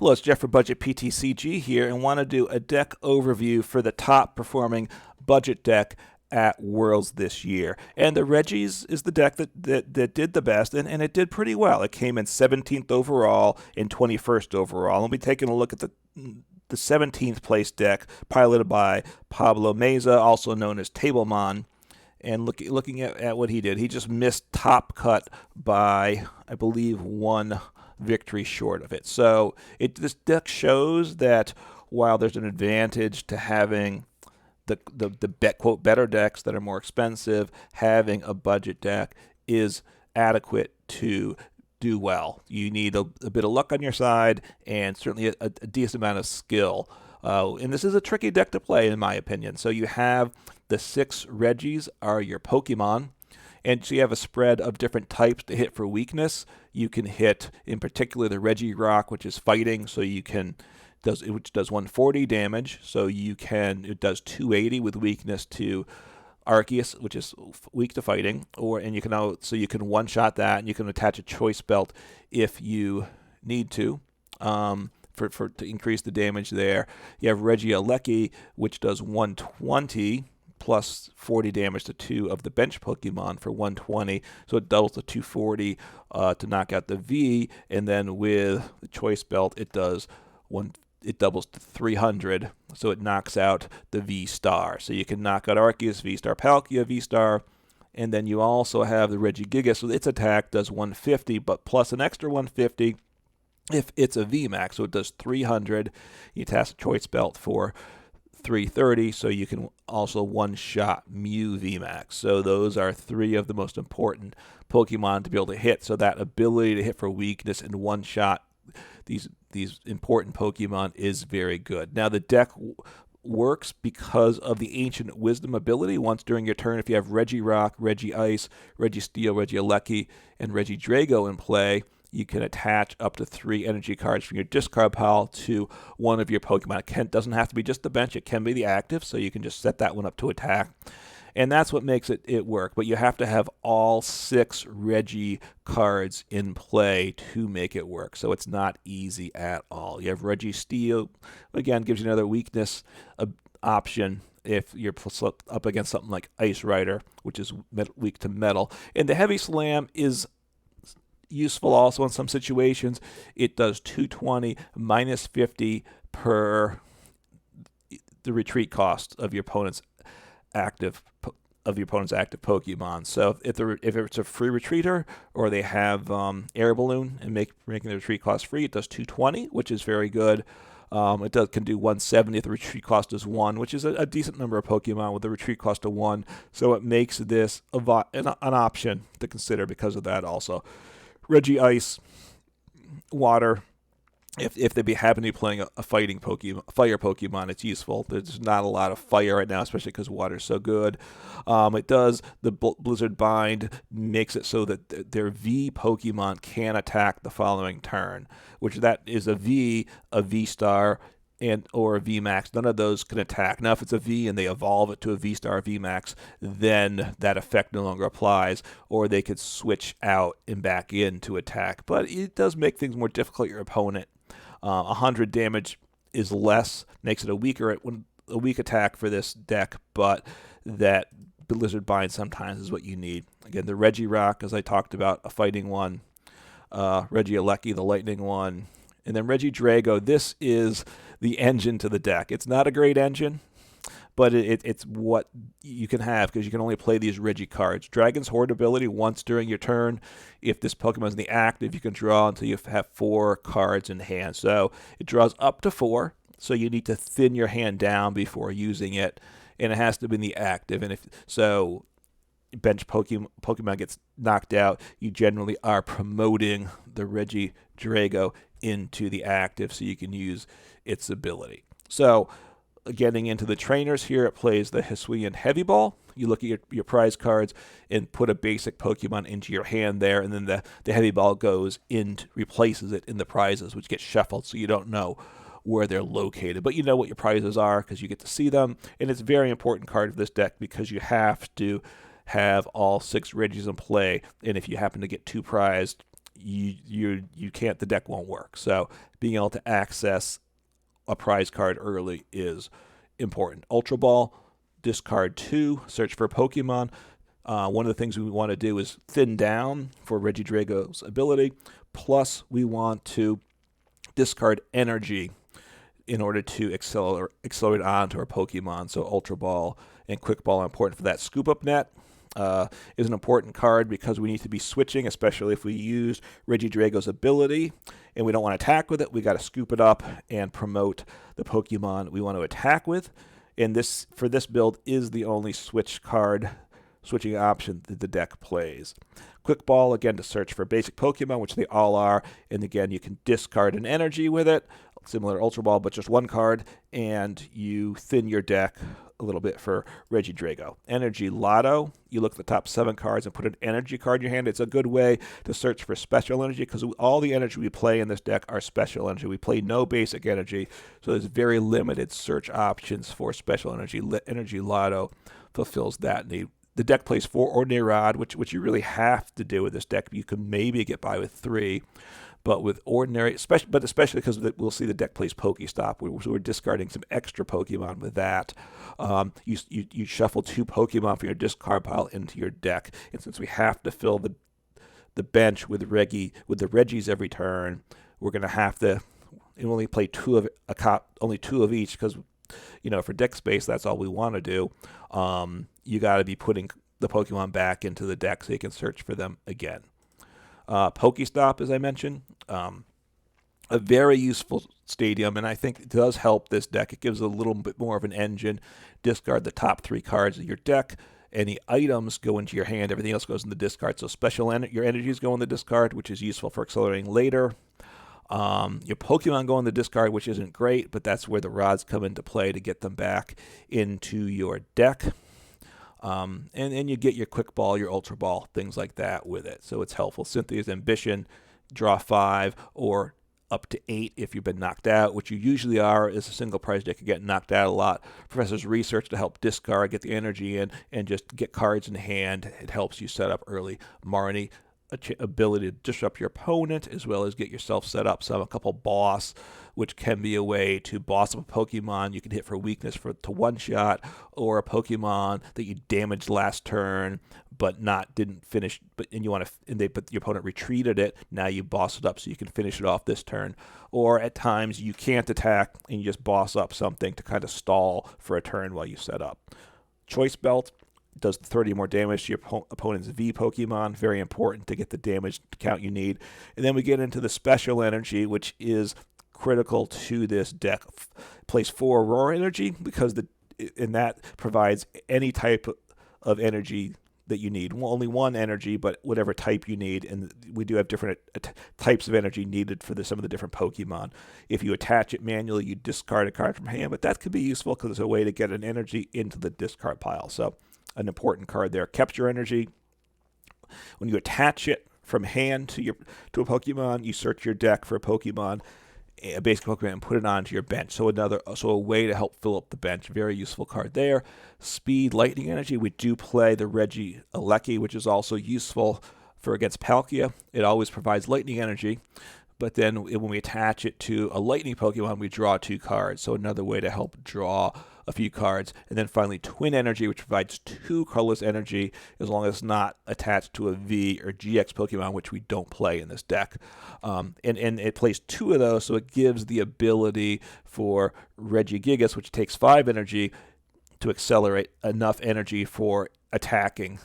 Hello, it's Jeff for Budget PTCG here, and want to do a deck overview for the top performing budget deck at Worlds this year. And the Regis is the deck that did the best, and it did pretty well. It came in 17th overall and 21st overall. And we'll be taking a look at the 17th place deck, piloted by Pablo Meza, also known as Tablemon. And looking at what he did, he just missed top cut by, I believe, one victory short of it. So this deck shows that while there's an advantage to having the quote better decks that are more expensive, having a budget deck is adequate to do well. You need a bit of luck on your side and certainly a decent amount of skill. And this is a tricky deck to play, in my opinion. So you have the 6 Regis are your Pokemon. And so you have a spread of different types to hit for weakness. You can hit, in particular, the Regirock, which is fighting, so you can which does 140 damage. So it does 280 with weakness to Arceus, which is weak to fighting, you can one-shot that, and you can attach a choice belt if you need to. To increase the damage there. You have Regieleki, which does 120 plus 40 damage to 2 of the bench Pokemon for 120, so it doubles to 240 to knock out the V, and then with the choice belt it doubles to 300, so it knocks out the V star. So you can knock out Arceus, V star, Palkia, V star, and then you also have the Regigigas, so its attack does 150, but plus an extra 150 if it's a VMAX, so it does 300. You attach a choice belt for 330, so you can also one-shot Mew VMAX. So those are 3 of the most important Pokemon to be able to hit. So that ability to hit for weakness and one-shot these important Pokemon is very good. Now the deck works because of the Ancient Wisdom ability. Once during your turn, if you have Regirock, Regice, Registeel, Regieleki, and Regidrago in play, you can attach up to 3 energy cards from your discard pile to one of your Pokemon. It doesn't have to be just the bench. It can be the active, so you can just set that one up to attack. And that's what makes it work. But you have to have all 6 Regi cards in play to make it work. So it's not easy at all. You have Registeel, again, gives you another weakness option if you're up against something like Ice Rider, which is weak to metal. And the Heavy Slam is useful also in some situations. It does 220 minus 50 per the retreat cost of your opponent's active Pokemon. So if it's a free retreater or they have air balloon and making the retreat cost free, it does 220, which is very good. It can do 170 if the retreat cost is 1, which is a decent number of Pokemon with the retreat cost of 1. So it makes this an option to consider because of that also. Regice, Water. If they happen to be playing a fighting Pokemon, fire Pokemon, it's useful. There's not a lot of fire right now, especially because water's so good. It does the Blizzard Bind makes it so that their V Pokemon can attack the following turn, which that is a V Star, or a VMAX. None of those can attack. Now, if it's a V and they evolve it to a V Star or VMAX, then that effect no longer applies, or they could switch out and back in to attack. But it does make things more difficult for your opponent. 100 damage is less, makes it a weak attack for this deck, but that Blizzard Bind sometimes is what you need. Again, the Regirock, as I talked about, a fighting one. Regieleki, the lightning one. And then Regidrago, this is the engine to the deck. It's not a great engine, but it's what you can have because you can only play these Regi cards. Dragon's Horde ability, once during your turn, if this Pokemon is in the active, you can draw until you have 4 cards in hand. So it draws up to 4, so you need to thin your hand down before using it, and it has to be in the active. And if bench Pokemon gets knocked out, you generally are promoting the Regidrago into the active so you can use its ability. So getting into the trainers here, it plays the Hisuian Heavy Ball. You look at your prize cards and put a basic Pokemon into your hand there, and then the Heavy Ball goes in, replaces it in the prizes, which get shuffled, so you don't know where they're located. But you know what your prizes are because you get to see them, and it's a very important card for this deck because you have to have all 6 Regis in play, and if you happen to get 2 prized, you can't, the deck won't work. So being able to access a prize card early is important. Ultra Ball, discard 2, search for Pokemon. One of the things we want to do is thin down for Regidrago's ability. Plus, we want to discard energy in order to accelerate on to our Pokemon. So Ultra Ball and Quick Ball are important for that. Scoop Up Net is an important card because we need to be switching, especially if we use Regidrago's ability and we don't want to attack with it. We got to scoop it up and promote the Pokemon we want to attack with. And this, for this build, is the only switching option that the deck plays. Quick Ball, again, to search for basic Pokemon, which they all are. And again, you can discard an energy with it, similar to Ultra Ball, but just one card, and you thin your deck a little bit for Regidrago. Energy Lotto, you look at the top 7 cards and put an energy card in your hand. It's a good way to search for special energy because all the energy we play in this deck are special energy. We play no basic energy, so there's very limited search options for special energy. Energy Lotto fulfills that need. The deck plays 4 Ordinary Rod, which you really have to do with this deck. You can maybe get by with 3. But with Ordinary, especially because we'll see the deck plays Pokestop, so we're discarding some extra Pokemon with that. You shuffle 2 Pokemon from your discard pile into your deck, and since we have to fill the bench with the Regis every turn, we're going to have to only play only 2 of each because for deck space that's all we want to do. You got to be putting the Pokemon back into the deck so you can search for them again. Pokestop, as I mentioned, a very useful stadium, and I think it does help this deck. It gives a little bit more of an engine. Discard the top 3 cards of your deck. Any items go into your hand. Everything else goes in the discard. So your energies go in the discard, which is useful for accelerating later. Your Pokemon go in the discard, which isn't great, but that's where the rods come into play to get them back into your deck. And you get your Quick Ball, your Ultra Ball, things like that with it. So it's helpful. Cynthia's Ambition, draw 5 or up to 8 if you've been knocked out, which you usually are as a single prize deck. You get knocked out a lot. Professor's Research to help discard, get the energy in, and just get cards in hand. It helps you set up early. Marnie, ability to disrupt your opponent as well as get yourself set up. So a couple Boss, which can be a way to boss up a Pokemon you can hit for weakness to one shot, or a Pokemon that you damaged last turn but didn't finish, but your opponent retreated it. Now you boss it up so you can finish it off this turn. Or at times you can't attack and you just boss up something to kind of stall for a turn while you set up. Choice Belt does 30 more damage to your opponent's V Pokemon. Very important to get the damage count you need. And then we get into the special energy, which is critical to this deck. Plays 4 Aurora energy because that provides any type of energy that you need. Only one energy, but whatever type you need. And we do have different types of energy needed for some of the different Pokemon. If you attach it manually, you discard a card from hand, but that could be useful because it's a way to get an energy into the discard pile. So an important card there. Capture Energy. When you attach it from hand to a Pokemon, you search your deck for a Pokemon, a basic Pokemon, and put it onto your bench. So a way to help fill up the bench. Very useful card there. Speed, Lightning Energy. We do play the Regieleki, which is also useful for against Palkia. It always provides Lightning Energy. But then when we attach it to a Lightning Pokemon, we draw 2 cards. So another way to help draw a few cards. And then finally, Twin Energy, which provides 2 colorless energy as long as it's not attached to a V or GX Pokemon, which we don't play in this deck. And it plays 2 of those, so it gives the ability for Regigigas, which takes 5 energy, to accelerate enough energy for attacking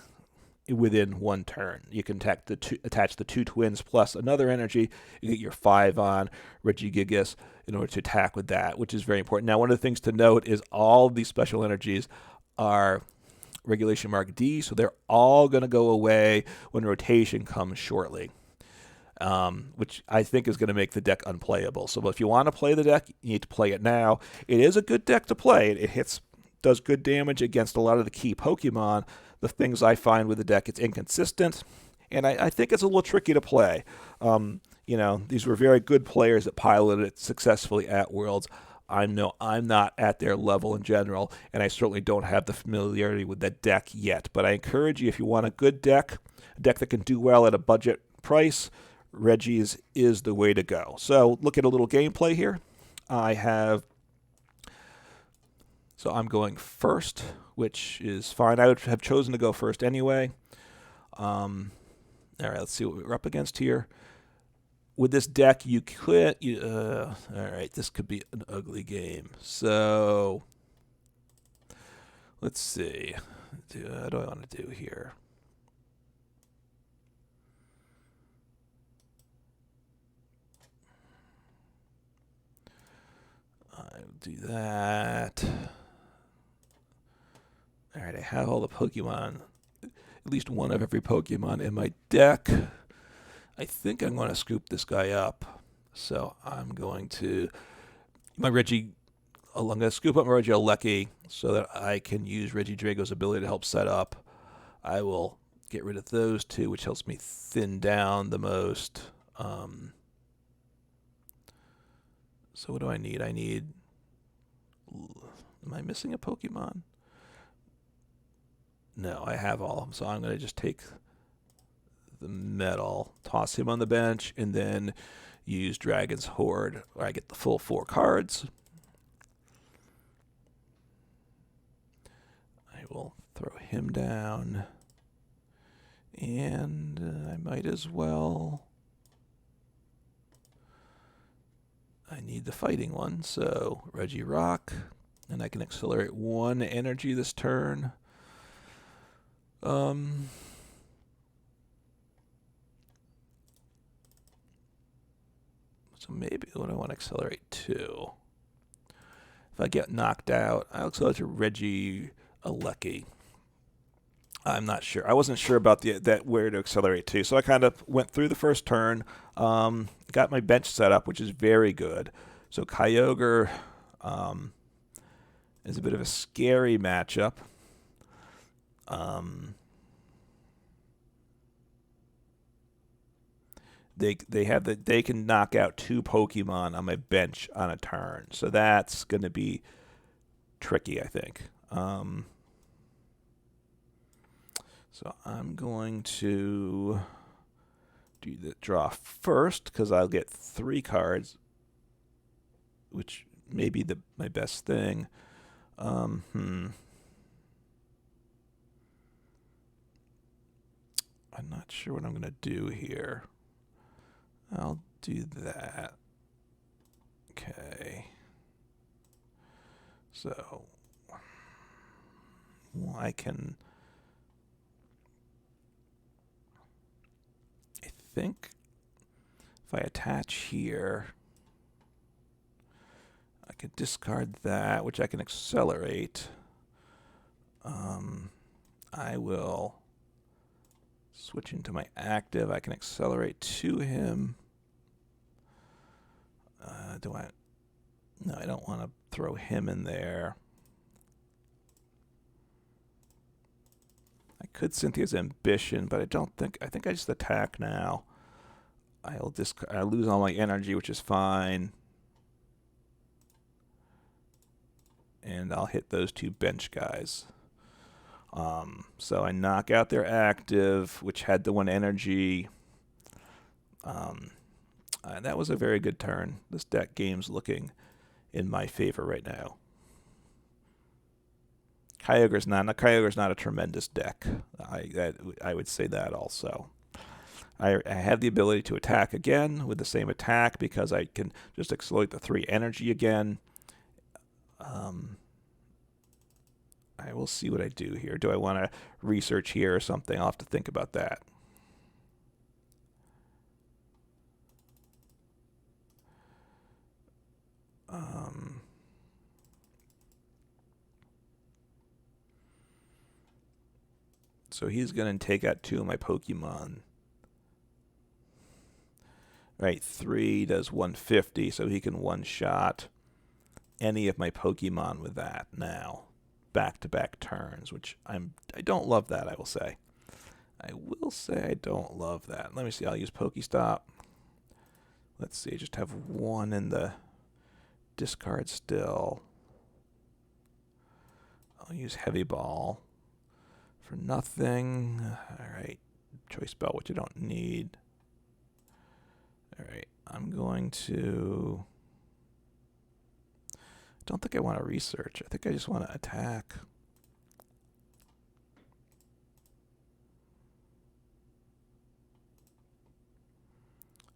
within one turn. You can attach the 2 twins plus another energy. You get your 5 on Regigigas in order to attack with that, which is very important. Now, one of the things to note is all of these special energies are regulation mark D, so they're all going to go away when rotation comes shortly, which I think is going to make the deck unplayable. So if you want to play the deck, you need to play it now. It is a good deck to play. It does good damage against a lot of the key Pokemon. The things I find with the deck, it's inconsistent, and I think it's a little tricky to play. These were very good players that piloted it successfully at Worlds. I know I'm not at their level in general, and I certainly don't have the familiarity with that deck yet. But I encourage you, if you want a good deck, a deck that can do well at a budget price, Regis is the way to go. So look at a little gameplay here. So I'm going first, which is fine. I would have chosen to go first anyway. All right, let's see what we're up against here. With this deck, you could... all right, this could be an ugly game. So let's see. What do I want to do here? I'll do that. All right, I have all the Pokemon, at least one of every Pokemon in my deck. I think I'm going to scoop this guy up. So I'm going to I'm going to scoop up my Regieleki so that I can use Regidrago's ability to help set up. I will get rid of those two, which helps me thin down the most. So what do I need? Am I missing a Pokemon? No, I have all of them. So I'm going to just take the metal, toss him on the bench, and then use Dragon's Horde, where I get the full 4 cards. I will throw him down. And I might as well... I need the fighting one, so Regirock. And I can accelerate 1 energy this turn. So maybe what I want to accelerate 2. If I get knocked out, I'll accelerate to Regieleki. I'm not sure. I wasn't sure about where to accelerate to, so I kind of went through the first turn, got my bench set up, which is very good. So Kyogre is a bit of a scary matchup. They can knock out 2 Pokemon on my bench on a turn, so that's going to be tricky, I think. So I'm going to do the draw first because I'll get 3 cards, which may be my best thing. I'm not sure what I'm going to do here. I'll do that. Okay. So I can... I think if I attach here, I can discard that, which I can accelerate. I will switch into my active. I can accelerate to him. No, I don't want to throw him in there. I could Cynthia's Ambition, but I think I just attack now. I lose all my energy, which is fine. And I'll hit those 2 bench guys. So I knock out their active, which had the 1 energy. That was a very good turn. This deck game's looking in my favor right now. Kyogre's not a tremendous deck. I would say that also. I have the ability to attack again with the same attack because I can just exploit the 3 energy again. I will see what I do here. Do I want to research here or something? I'll have to think about that. So he's going to take out 2 of my Pokemon. Right, 3 does 150, so he can one-shot any of my Pokemon with that now. Back-to-back turns, which I don't love that, I will say. I don't love that. Let me see, I'll use Pokestop. Let's see, I just have 1 in the discard still. I'll use Heavy Ball for nothing. All right, Choice Belt, which I don't need. All right, I'm going to... I don't think I want to research. I think I just want to attack.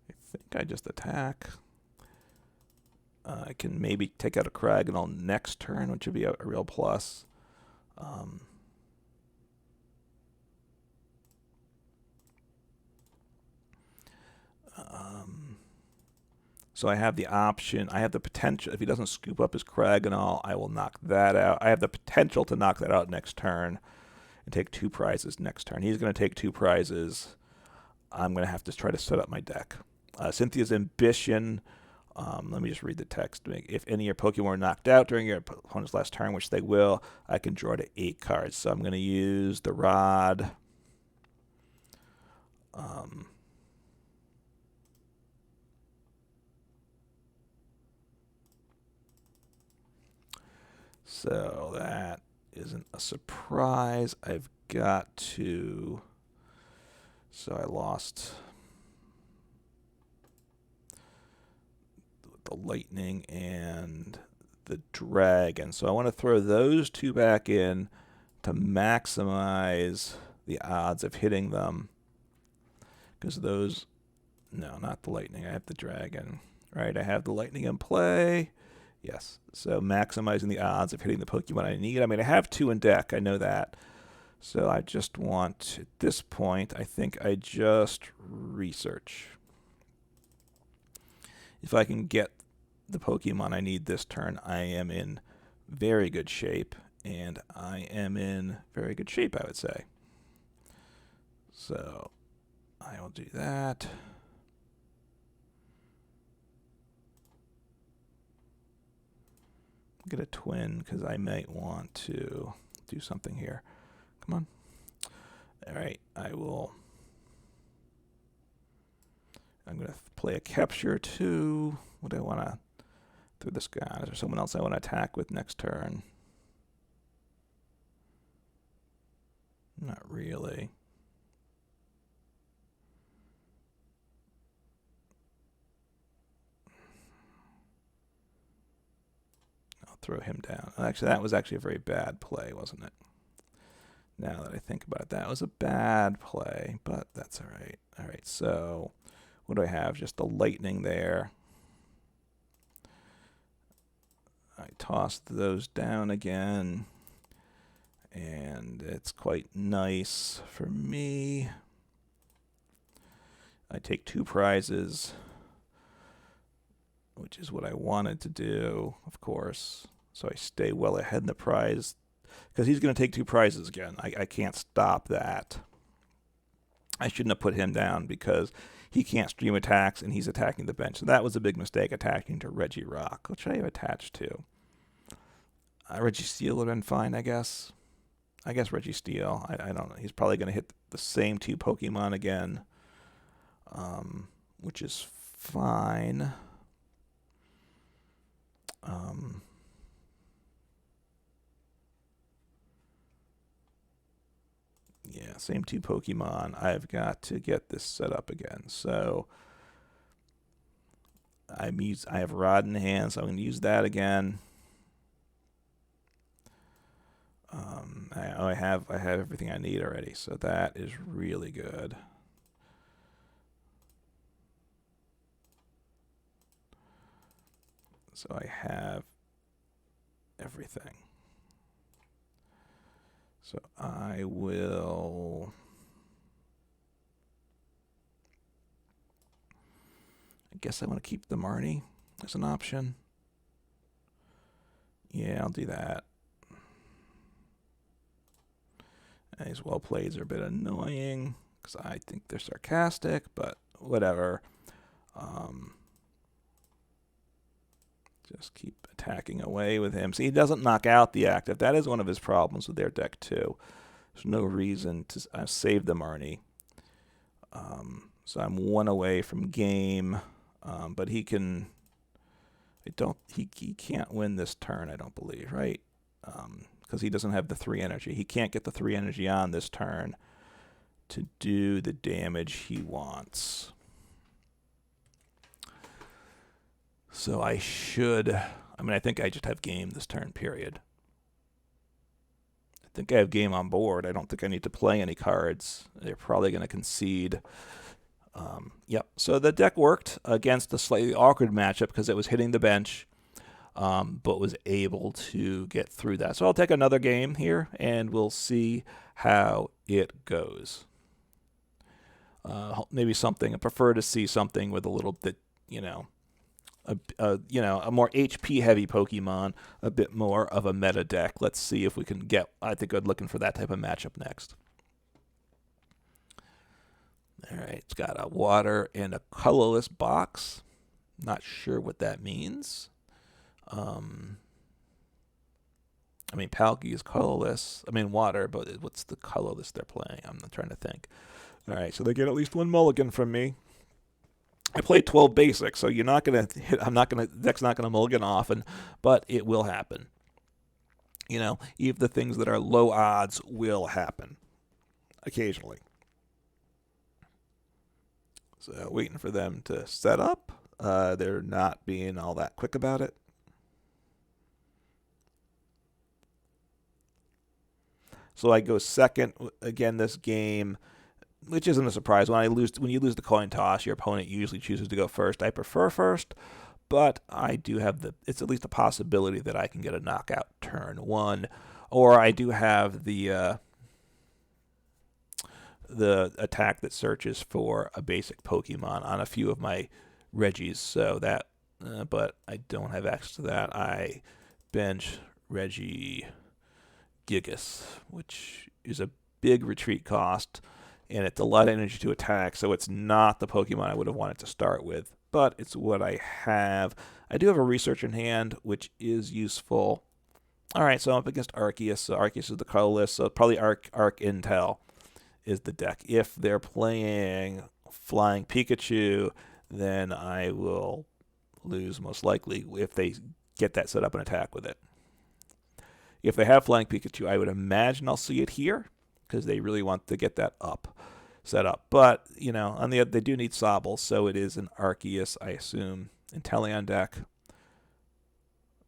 I think I just attack. I can maybe take out a Cragonal next turn, which would be a real plus. So I have the option, I have the potential, if he doesn't scoop up his Cragonal, I will knock that out. I have the potential to knock that out next turn and take 2 prizes next turn. He's going to take 2 prizes. I'm going to have to try to set up my deck. Cynthia's Ambition, let me just read the text. If any of your Pokemon are knocked out during your opponent's last turn, which they will, I can draw to 8 cards. So I'm going to use the Rod. So that isn't a surprise. I've got to... So I lost the Lightning and the Dragon. So I want to throw those 2 back in to maximize the odds of hitting them. Because those... No, not the Lightning. I have the Dragon. Right, I have the Lightning in play. Yes, so maximizing the odds of hitting the Pokemon I need. I mean, I have 2 in deck. I know that. So I just want, at this point, I think I just research. If I can get the Pokemon I need this turn, I am in very good shape. And I am in very good shape, I would say. So I will do that. Get a twin because I might want to do something here. Come on. All right, I'm going to play a capture too. What do I want to throw this guy on? Is there someone else I want to attack with next turn? Not really. Throw him down. Actually, that was actually a very bad play, wasn't it? Now that I think about it, that was a bad play, but that's all right. All right, so what do I have? Just the Lightning there. I tossed those down again, and it's quite nice for me. I take 2 prizes, which is what I wanted to do, of course. So I stay well ahead in the prize, because he's going to take 2 prizes again. I can't stop that. I shouldn't have put him down because he can't stream attacks and he's attacking the bench. So that was a big mistake, attacking to Regirock. What should I have attached to? Registeel would have been fine, I guess. I guess Registeel. I don't know. He's probably going to hit the same 2 Pokemon again, which is fine. Yeah, same 2 Pokemon. I've got to get this set up again. So I have Rod in hand, so I'm going to use that again. I have everything I need already, so that is really good. So I have everything. So I will... I guess I want to keep the Marnie as an option. Yeah, I'll do that. And these well plays are a bit annoying because I think they're sarcastic, but whatever. Just keep attacking away with him. See, he doesn't knock out the active. That is one of his problems with their deck, too. There's no reason to save the Marnie. So I'm 1 away from game, but he can... He can't win this turn, I don't believe, right? Because he doesn't have the 3 energy. He can't get the 3 energy on this turn to do the damage he wants. So I should, I mean, I think I just have game this turn, period. I think I have game on board. I don't think I need to play any cards. They're probably going to concede. Yep. So the deck worked against a slightly awkward matchup because it was hitting the bench, but was able to get through that. So I'll take another game here, and we'll see how it goes. Maybe something. I prefer to see something with a little bit, a more HP heavy Pokemon, a bit more of a meta deck. Let's see if we can get. I think I'm looking for that type of matchup next. All right, it's got a water and a colorless box. Not sure what that means. I mean, Palkia is colorless. I mean, water, but what's the colorless they're playing? I'm not trying to think. All right, so they get at least one mulligan from me. I played 12 basic, so you're not gonna hit. Deck's not gonna mulligan often, but it will happen. Even the things that are low odds will happen occasionally. So waiting for them to set up. They're not being all that quick about it. So I go second again this game, which isn't a surprise. When you lose the coin toss, your opponent usually chooses to go first. I prefer first, but I do have it's at least a possibility that I can get a knockout turn one, or I do have the attack that searches for a basic Pokemon on a few of my Regis. So that, but I don't have access to that. I bench Regi Gigas, which is a big retreat cost, and it's a lot of energy to attack, so it's not the Pokemon I would have wanted to start with, but it's what I have. I do have a research in hand, which is useful. All right, so I'm up against Arceus. So Arceus is the colorless, so probably Arc Intel is the deck. If they're playing Flying Pikachu, then I will lose most likely if they get that set up and attack with it. If they have Flying Pikachu, I would imagine I'll see it here because they really want to get that set up. But, on the other, they do need Sobble, so it is an Arceus, I assume, Inteleon deck.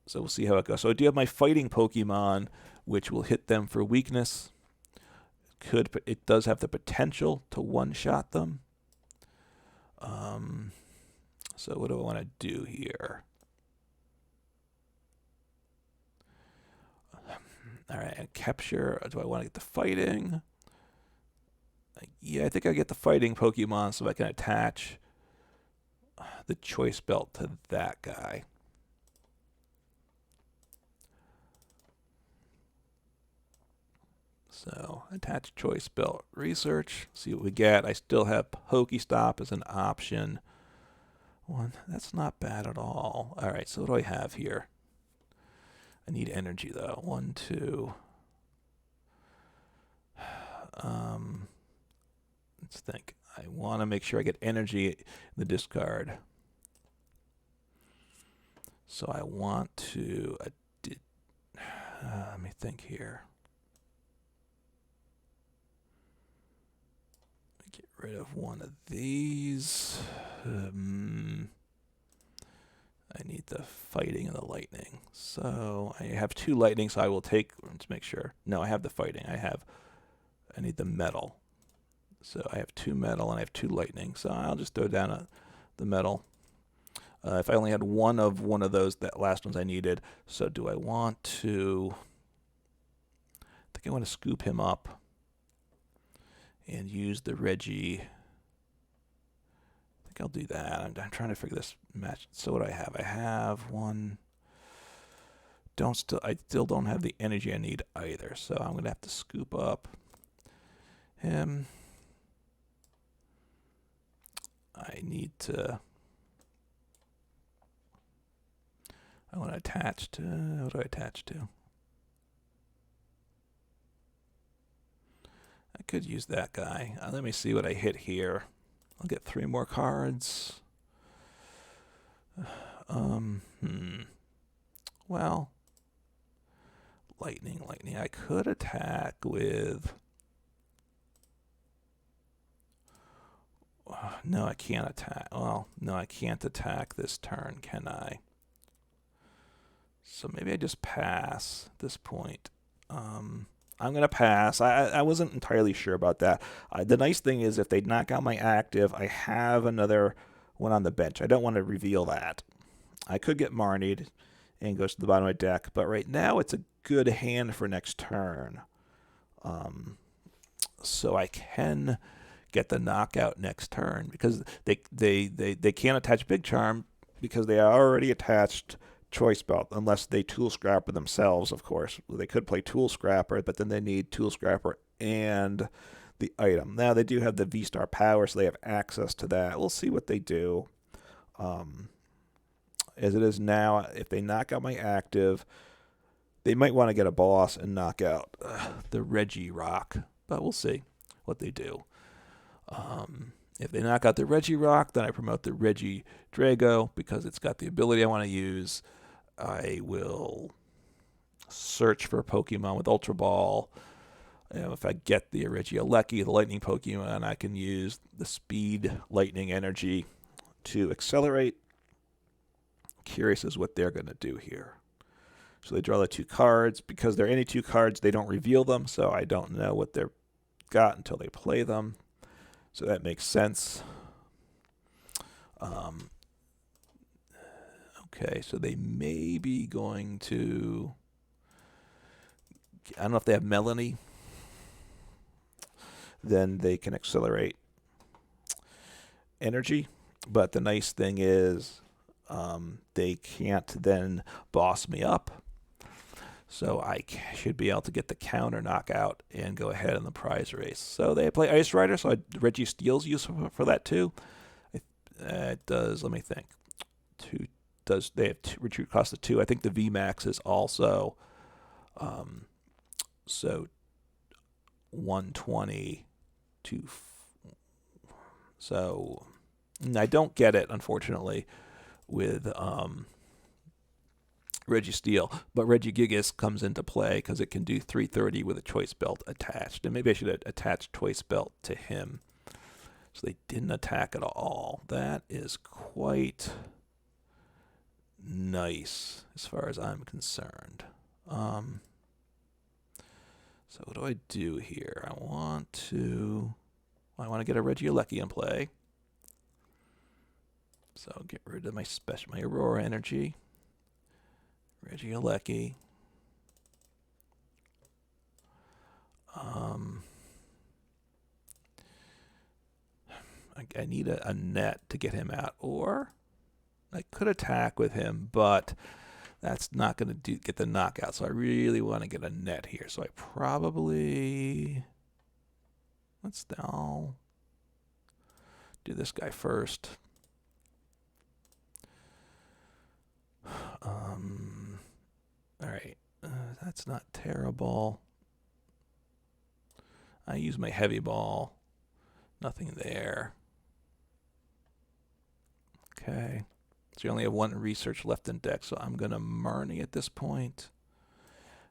So we'll see how it goes. So I do have my fighting Pokemon, which will hit them for weakness. It does have the potential to one-shot them. So what do I want to do here? All right, capture. Do I want to get the fighting? Yeah, I think I get the fighting Pokemon so I can attach the choice belt to that guy. So attach choice belt, research, see what we get. I still have Pokestop as an option. That's not bad at all. All right, so what do I have here? I need energy though. 1, 2. Let's think. I want to make sure I get energy in the discard. So I want to. Let me think here. Get rid of one of these. I need the fighting and the lightning. So I have 2 lightning, so I will take, let's make sure. No, I have the fighting. I need the metal. So I have 2 metal and I have 2 lightning. So I'll just throw down the metal. If I only had one of those, that last ones I needed. So do I want to, I think I want to scoop him up and use the Regi. I think I'll do that. I'm trying to figure this match. So what do I have? I have one. I still don't have the energy I need either. So I'm gonna have to scoop up him. I want to attach to. What do I attach to? I could use that guy. Let me see what I hit here. I'll get 3 more cards. Well, lightning. I could attack with. No, I can't attack. Well, no, I can't attack this turn, can I? So maybe I just pass at this point. I'm going to pass. I wasn't entirely sure about that. The nice thing is if they knock out my active, I have another one on the bench. I don't want to reveal that. I could get Marnied and goes to the bottom of my deck, but right now it's a good hand for next turn. So I can get the knockout next turn because they can't attach Big Charm because they are already attached Choice Belt, unless they Tool Scrapper themselves, of course. They could play Tool Scrapper, but then they need Tool Scrapper and the item. Now they do have the V-Star power, so they have access to that. We'll see what they do. As it is now, if they knock out my active, they might want to get a boss and knock out the Reggie Rock, but we'll see what they do. If they knock out the Reggie Rock, then I promote the Reggie Drago because it's got the ability I want to use. I will search for a Pokemon with Ultra Ball. If I get the Regieleki, the Lightning Pokemon, I can use the Speed Lightning Energy to accelerate. Curious as what they're going to do here. So they draw the 2 cards. Because they're any 2 cards, they don't reveal them, so I don't know what they've got until they play them. So that makes sense. Okay, so they may be going to... I don't know if they have Melanie. Then they can accelerate energy. But the nice thing is they can't then boss me up. So I should be able to get the counter knockout and go ahead in the prize race. So they play Ice Rider, so Reggie Steel's useful for that too. It does, let me think. They have retreat cost of 2. I think the VMAX is also so 120 to so I don't get it, unfortunately, with Reggie Steel, but Regigigas comes into play because it can do 330 with a Choice Belt attached. And maybe I should attach Choice Belt to him. So they didn't attack at all. That is quite nice as far as I'm concerned. So what do I do here? I want to get a Regieleki in play. So I'll get rid of my Aurora energy. Regieleki. I need a net to get him out, or I could attack with him, but that's not going to get the knockout. So I really want to get a net here. So I probably I'll do this guy first. All right, that's not terrible. I use my heavy ball. Nothing there. Okay. So you only have 1 research left in deck, so I'm going to Marnie at this point.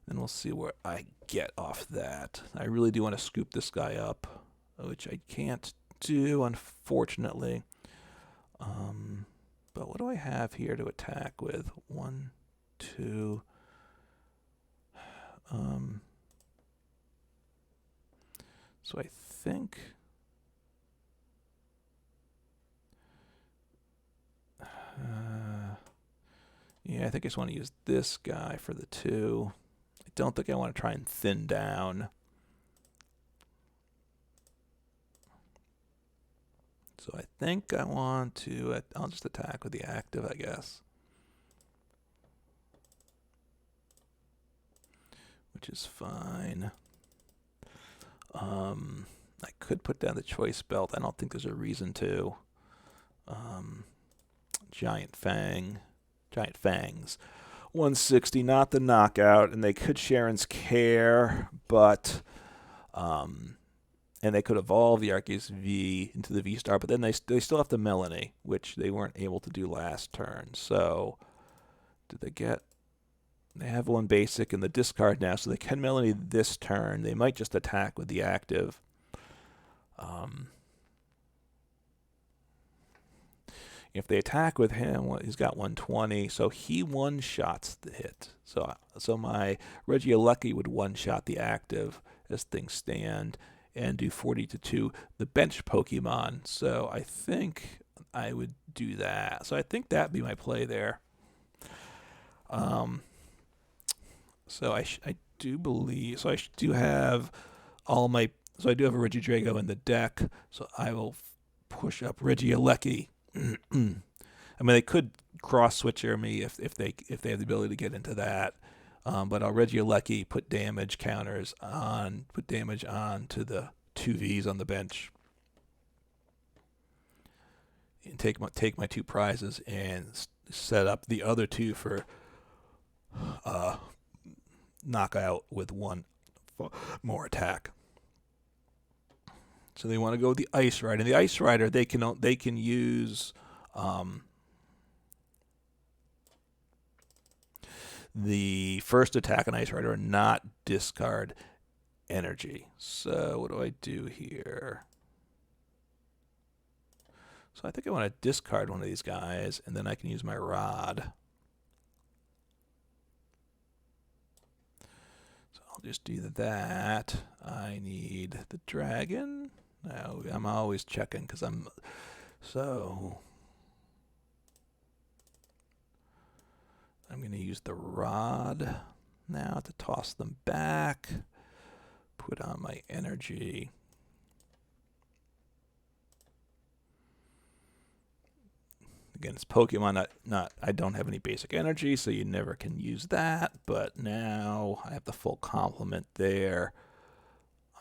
Then we'll see where I get off that. I really do want to scoop this guy up, which I can't do, unfortunately. But what do I have here to attack with? 1, 2... so I think yeah, I think I just want to use this guy for the 2. I don't think I want to try and thin down. So I think I want to, I'll just attack with the active, I guess. Which is fine. I could put down the Choice Belt. I don't think there's a reason to. Giant Fangs. 160, not the knockout, and they could Sharon's Care, but and they could evolve the Arceus V into the V-Star, but then they still have the Melanie, which they weren't able to do last turn. So did they get? They have 1 basic in the discard now, so they can Melanie this turn. They might just attack with the active. If they attack with him, well, he's got 120, so he one-shots the hit. So my Regieleki would one-shot the active as things stand and do 40 to 2 the bench Pokemon. So I think I would do that. So I think that'd be my play there. So I do believe, so I do have all my, so I do have a Regidrago in the deck, so I will push up Regieleki. I mean, they could cross switcher me if they have the ability to get into that. But I'll Regieleki, put damage counters on, put damage on to the 2Vs on the bench, and take my 2 prizes and set up the other 2 for knockout with 1 more attack. So they want to go with the Ice Rider. And the Ice Rider, they can use the first attack on Ice Rider and not discard energy. So what do I do here? So I think I want to discard one of these guys, and then I can use my Rod. So I'll just do that. I need the dragon. No, I'm always checking because I'm going to use the Rod now to toss them back. Put on my energy. Again, it's Pokemon, not I don't have any basic energy, so you never can use that, but now I have the full complement there.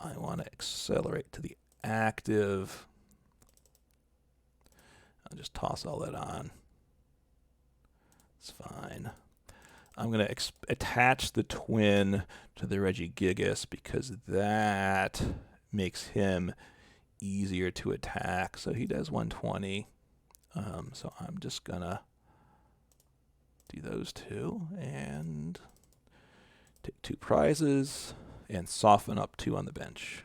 I want to accelerate to the active. I'll just toss all that on. It's fine. I'm going to attach the twin to the Regigigas because that makes him easier to attack. So he does 120. So I'm just going to do those 2 and take 2 prizes and soften up 2 on the bench.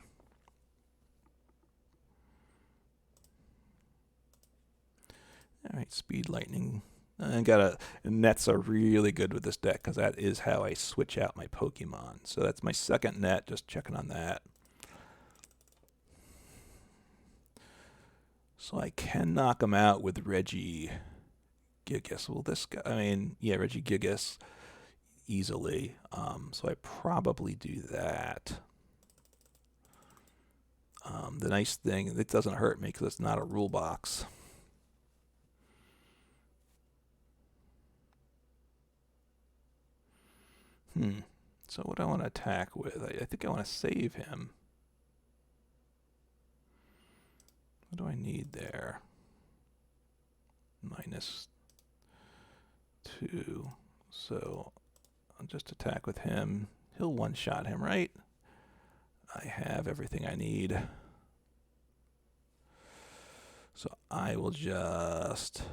All right, Speed Lightning. Nets are really good with this deck because that is how I switch out my Pokemon. So that's my second net, just checking on that. So I can knock him out with Regigigas. Well, this guy, I mean, yeah, Regigigas easily. So I probably do that. The nice thing, it doesn't hurt me because it's not a rule box. So what do I want to attack with? I think I want to save him. What do I need there? -2. So I'll just attack with him. He'll one-shot him, right? I have everything I need. So I will just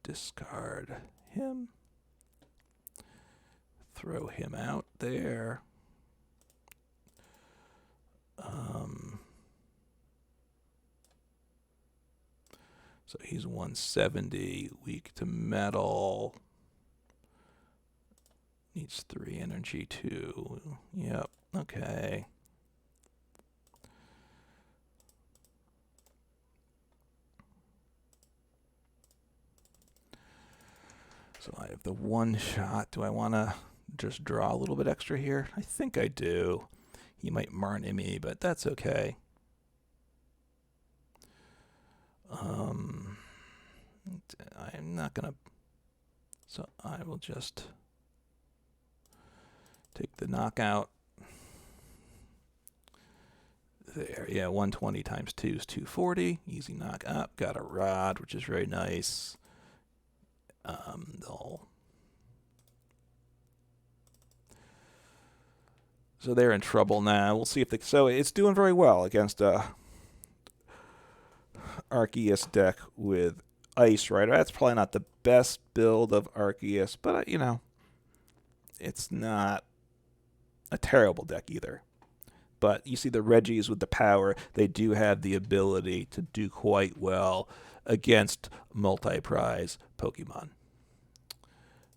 discard him. Throw him out there. So he's 170, weak to metal. Needs 3 energy too. Yep, okay. So I have the one shot. Do I want to just draw a little bit extra here? I think I do. He might Marnie me, but that's okay. I'm not going to... So I will just take the knockout. There, yeah, 120 times 2 is 240. Easy knock up. Got a Rod, which is very nice. So they're in trouble now. We'll see if they... So it's doing very well against Arceus deck with Ice Rider. That's probably not the best build of Arceus, but, you know, it's not a terrible deck either. But you see the Regis with the power, they do have the ability to do quite well against multi-prize Pokemon.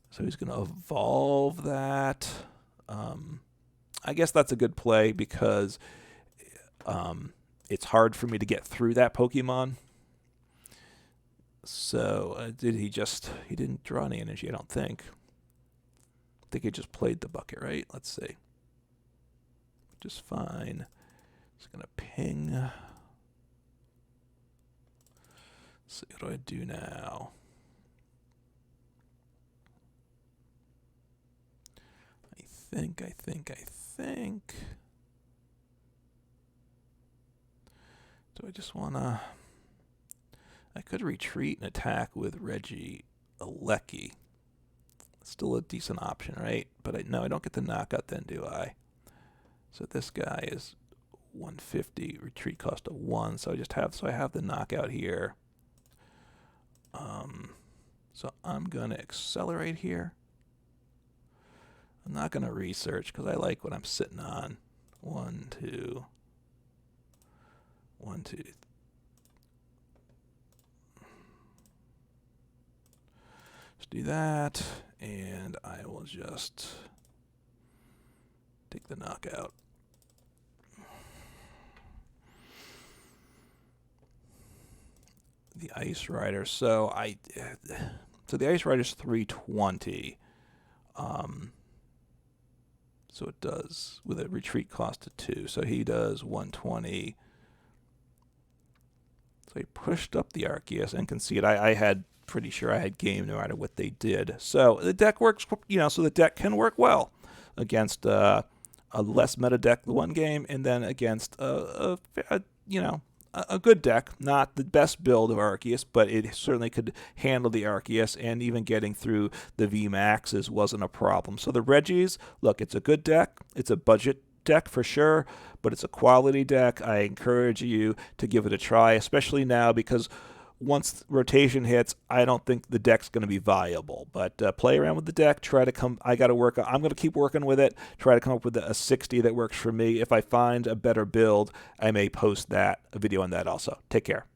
So he's going to evolve that. I guess that's a good play because it's hard for me to get through that Pokemon. So he didn't draw any energy, I don't think. I think he just played the bucket, right? Let's see. Just fine. Just going to ping. Let's see, what do I do now? I think. Do I just want to... I could retreat and attack with Reggie Alecki. Still a decent option, right? But no, I don't get the knockout then, do I? So this guy is 150, retreat cost of 1. So I have the knockout here. So I'm going to accelerate here. I'm not going to research because I like what I'm sitting on. 1, 2. 1, 2. Let's do that, and I will just take the knockout. The Ice Rider. So the Ice Rider's 320. So it does with a retreat cost of 2. So he does 120. So he pushed up the Arceus and conceded. I had pretty sure I had game no matter what they did. So the deck works, so the deck can work well against a less meta deck the one game, and then against a good deck, not the best build of Arceus, but it certainly could handle the Arceus, and even getting through the VMAXs wasn't a problem. So the Regis, look, it's a good deck. It's a budget deck for sure, but it's a quality deck. I encourage you to give it a try, especially now because once rotation hits, I don't think the deck's going to be viable. But play around with the deck. Try to come. I'm going to keep working with it. Try to come up with a 60 that works for me. If I find a better build, I may post a video on that also. Take care.